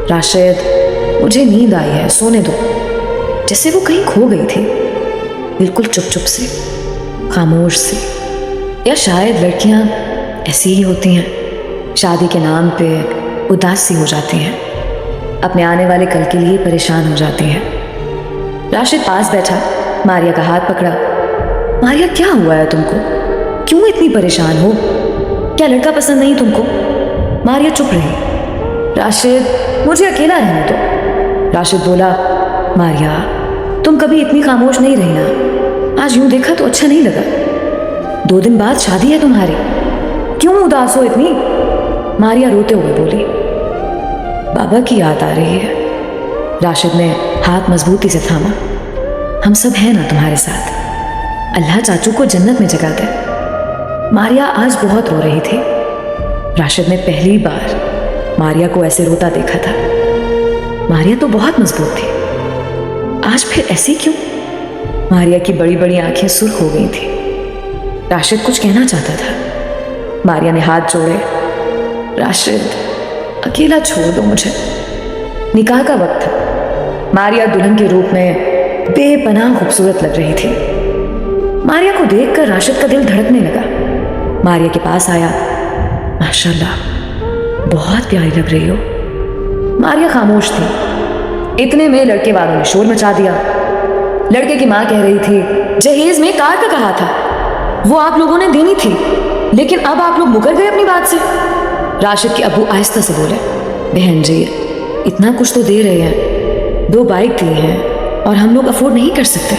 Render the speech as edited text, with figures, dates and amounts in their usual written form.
राशिद, मुझे नींद आई है, सोने दो। जैसे वो कहीं खो गई थी, बिल्कुल चुप चुप से, खामोश सी। या शायद लड़कियां ऐसी ही होती हैं, शादी के नाम पे उदास सी हो जाती हैं, अपने आने वाले कल के लिए परेशान हो जाती हैं। राशिद पास बैठा, मारिया का हाथ पकड़ा। मारिया, क्या हुआ है तुमको? क्यों इतनी परेशान हो? क्या लड़का पसंद नहीं तुमको? मारिया चुप रही। राशिद, मुझे अकेला रहने दो। राशिद बोला, मारिया, तुम कभी इतनी खामोश नहीं रही ना। आज यूं देखा तो अच्छा नहीं लगा। 2 दिन बाद शादी है तुम्हारी, क्यों उदास हो इतनी? मारिया रोते हुए बोली, बाबा की याद आ रही है। राशिद ने हाथ मजबूती से थामा। हम सब हैं ना तुम्हारे साथ, अल्लाह चाचू को जन्नत में जगा दे। मारिया आज बहुत रो रही थी। राशिद ने पहली बार मारिया को ऐसे रोता देखा था। मारिया तो बहुत मजबूत थी, आज फिर ऐसी क्यों? मारिया की बड़ी बड़ी आंखें सुर्ख हो गई थी। राशिद कुछ कहना चाहता था। मारिया ने हाथ जोड़े। राशिद, अकेला छोड़ दो मुझे। निकाह का वक्त था। मारिया दुल्हन के रूप में बेपनाह खूबसूरत लग रही थी। मारिया को देखकर राशिद का दिल धड़कने लगा। मारिया के पास आया। माशाल्लाह, बहुत प्यारी लग रही हो। मारिया खामोश थी। इतने में लड़के वालों ने शोर मचा दिया। लड़के की माँ कह रही थी, जहेज में कार का कहा था, वो आप लोगों ने देनी थी, लेकिन अब आप लोग मुकर गए अपनी बात से। राशिद के अब्बू आहिस्ता से बोले, बहन जी, इतना कुछ तो दे रहे हैं, 2 बाइक दी हैं और हम लोग अफोर्ड नहीं कर सकते।